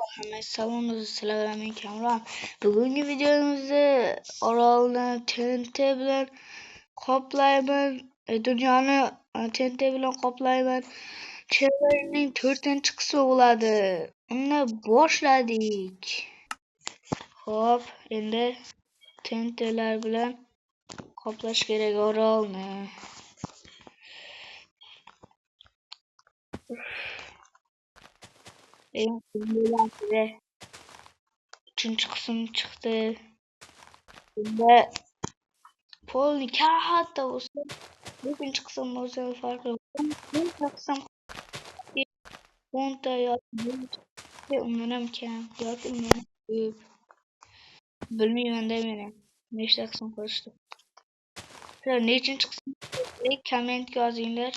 Hamma salomlar, sizlarga Kamron. Bugungi videomizda orolni TNT bilan qoplayman. Dunyoni TNT bilan qoplayman. Challenge 4-chi qismi bo'ladi. Uni boshladik. Xo'p, endi TNTlar bilan qoplash kerak orolni. Uchinchi qism chiqdi. Bunda polni katta bo'lsa, ikkinchi qism bo'lsa farqi yo'q. Qism 10 ta yoki undan ham kam yoki undan ko'p. Bilmayman-da men. Nechta qism qilishdi. Nechinchi qism kommentga yozinglar.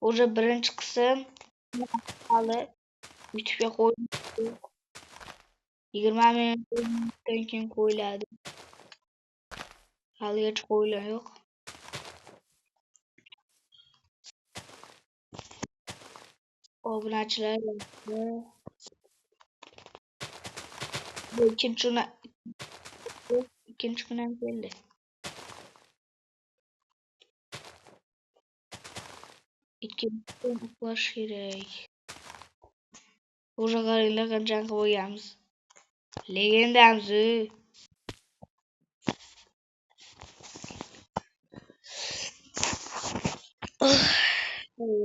O'sha birinchi qism hali YouTube'ga qo'yildi. 20 minutdan keyin qo'yiladi. Haligacha qo'yilgani yo'q. Obunachilar ikkinchi kun ham keldi. Ikkinchi kun uxlash kerak. O'sha qaranglar qancha qilib qo'yganmiz. Legendamiz.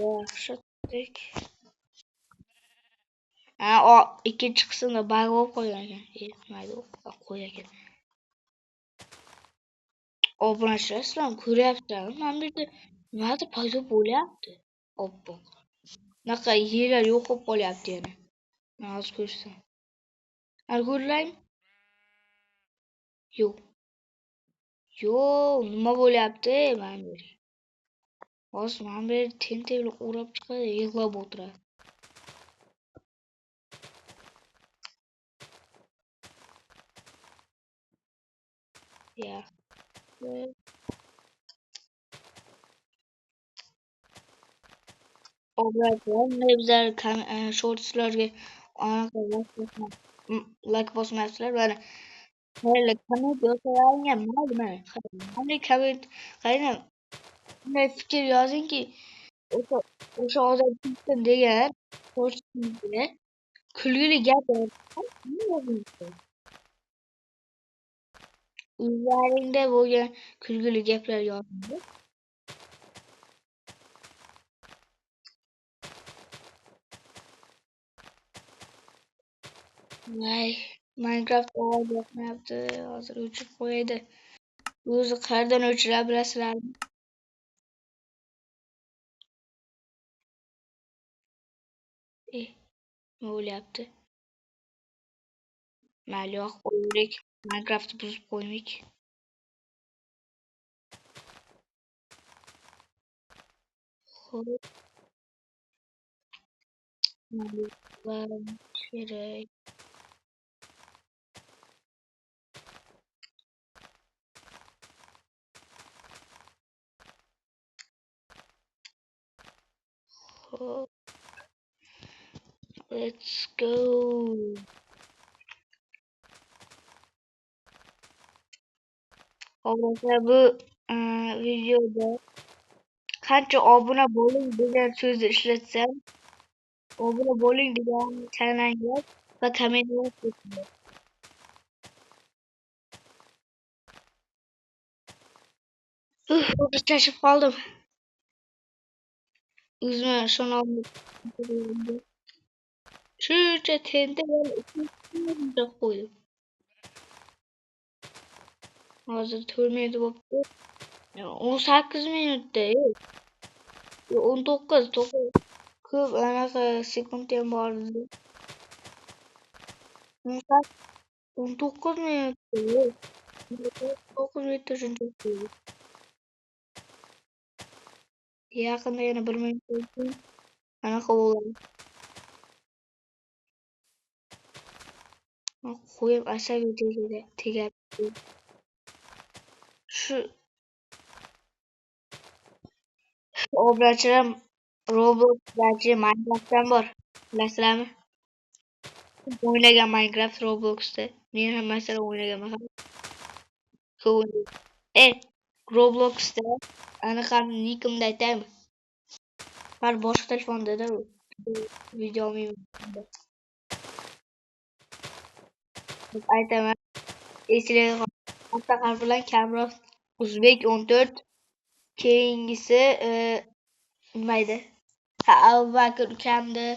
Yaxshi. Ikkinchi qismda bug bo'lib qolgan ekan. Mayda qo'y ekan. Obunachilar sizlar ko'ryapsizlarmi? Mana bu yerda nimadir paydo bo'lyapti. Oppoq. Bunaqa yerlar yo'q bo'lib qolyapti yana. Men hozir ko'rsam. Har ko'raymi? Yo'q. Yo'q, nima bo'lyapti mana bu yerga? Hozir mana bu yerda TNT bilan o'rab chiqadi, yig'lab o'tiradi. Yaxshi. Obunachilar bizlar shortslarga like bosmayapsizlar. Mana komment yozsalaringam mayli, mana. Qanday komment, qarang, bunday fikr yozingki, o'sha odam kimdir degan shortsga kulgili gap yozing. O'zlaringda bo'lgan kulgili gaplar yozing. Minecraft ovoz yoqmayapti. Hozir o'chirib qo'yadi. O'zi qayerdan o'chiradi bilasizlarmi? Nima bo'lyapti? Mayli, yo'q qo'yaylik. Minecraftni buzib qo'ymaylik. Xo'p. Kerak. Xo'p. Let's go. Hozir bu videoda qancha obuna bo'ling degan so'zni ishlatsam, obuna bo'ling degan kanalga va kommentga yozing. Hozir chashib qoldim. O'zimga ishona olmadim. Shuncha TNT qo'ydim. Hozir 4 minut bo'libdi. 18 minutda. 19 ko'p anaqa sekund ham bor edi. 19 minutda. 19 minutda shuncha qo'ydim. Yaqinda yana 1 minutdan keyin anaqa bo'ladi. Qo'yib asabiy tegadi. Shu obunachilar Robloxdagi Minecraftdan bor. Bilasizlarmi? o'ynagan Minecraft Roblox'da. Men ham masalan o'ynaganman. Ko'p o'ynagan. Roblox'da anaqamni nikimni aytaymi? Har boshqa telefonda-da u. Video olmayman. Aytaman. Eslayman. Katta harf bilan Kamrof Uzbek 14. Keyingisi nima edi? Ha, Abubakr ukamni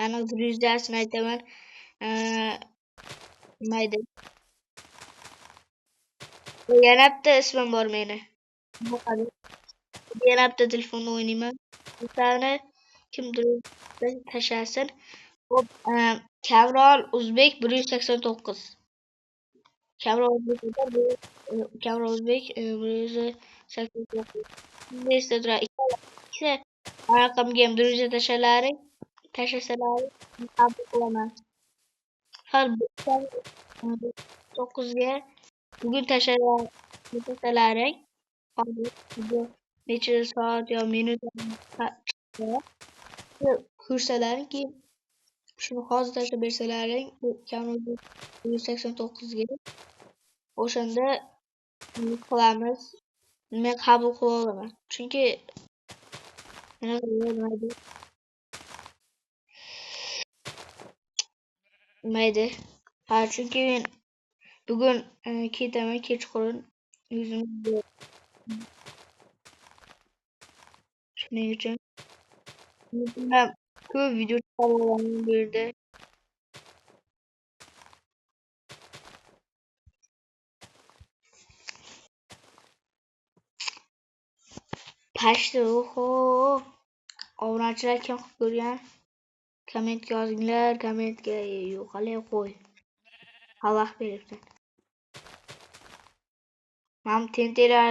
aniq drujasini aytaman. Nima edi? Yana bitta ismim bor meni. Yana bitta telefonda o'ynayman. Bittani kimdir tashlasin. Hop, Kamron Uzbek 189. Kamron Uzbek Kamron Uzbek 189. Esda turadi. Ikkita raqamga ham druja tashlasalaring qabul qilaman. Har 9ga bugun tashlasalaring necha soat yo minut ko'rsalaring keyin shuni hozir tashlab bersalaring bu Kamron 189ga o'shanda qilamiz. Men qabul qila olaman. Chunki mayda. Ha, chunki men bugun ketaman kechqurun yuzimni shuning uchun ko'p video chiqarib olaman bu yerda. Pashta, oho. Obunachilar kim qilib ko'rgan? Kommentga yozinglar, kommentga yo'qolay qo'y. Xalaq beribsan. Men tentelar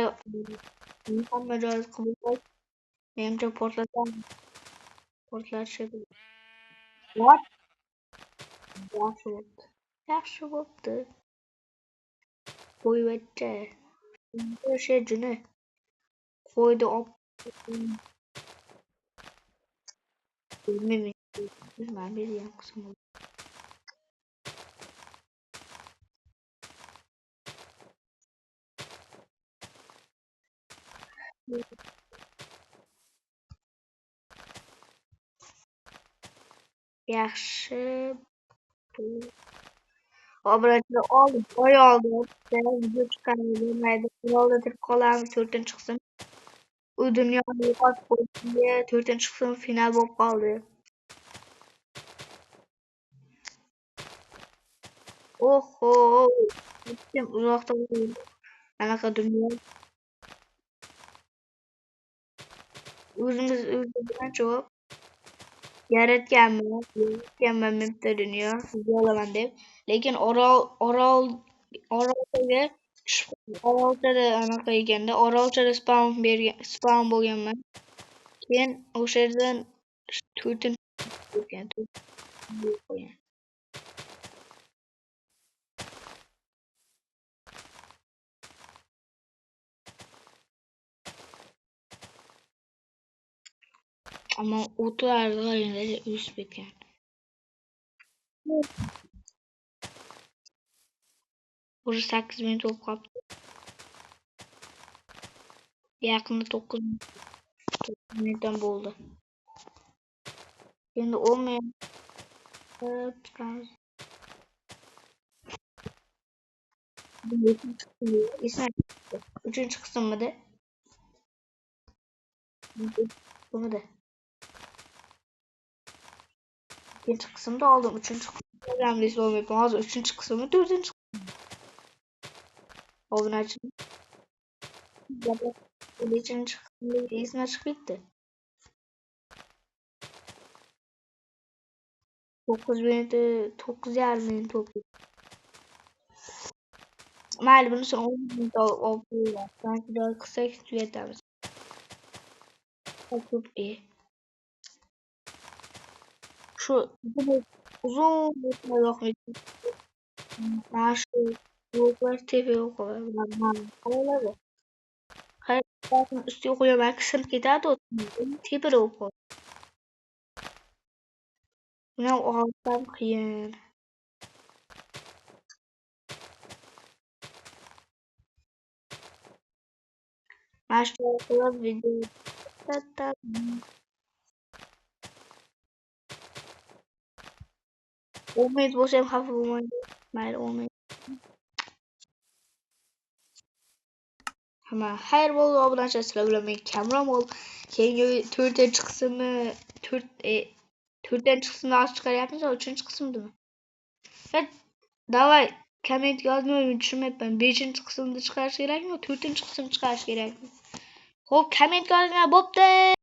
hamma joy qilib menimcha portlashadi. What? Yaxshi bo'pti. Qo'yvachcha. O'sha juni. Qo'ydi bilmayman bergan qismi. Yaxshi. Obunachilar oldim, oy oldim. Video chiqarib mayda. Finalda turib qolamiz 4-chi qism. U dunyoni yo'qotib qo'ydi. 4-chi qism final bo'lib qoldi. Oho. Kim uzoqda anaqa dunyo. O'zimiz bilan javob yaratganman bitta dunyo olaman deb. Lekin orolchada anaqa ekanda orolchada spawn bo'lganman. Keyin o'sha yerdan 4-chi bo'lgan. Ammo o'tlarga yana o'sib ketgan. Уже 8 minut bo'lib qolibdi. Yaqinda 9 minutdan bo'ldi. Endi 10 minut chiqamiz. Uchinchi qismida. Bunda. Ikkinchi qismda oldim, uchinchi qismda bo'lmayapman. Hozir uchinchi qismmi, to'rtinchi obunachi. Nechinchi qismda esma chiqib ketdi. 9 minut, 9,5 minut bo'ldi. Mayli, bunisini 10 minut olib qo'yinglar. Sanki joy qilsak tugatamiz. Ko'p shu uzun yo'qmaydi. Mana shu yo'qlar tepa yo'qoladi. Qayerdan ustiga qo'yaman, sinib ketadi, tepada bo'lib qoladi. Buni olsam qiyin. Aşağıda video. Olmayız boş hem hafif olmayız. Mayli olmayız. Ama her bol obunacha sizlar bilan men kamroq bo'l. Keyingi 4-qismni 4-qismni olib chiqaryapmiz, 3-qismdimi? Davay komment yozmay tushunmayapman. 5-qismni chiqarish kerakmi, 4-qismni chiqarish kerakmi? Xo'p, komment yozinglar, bo'pti.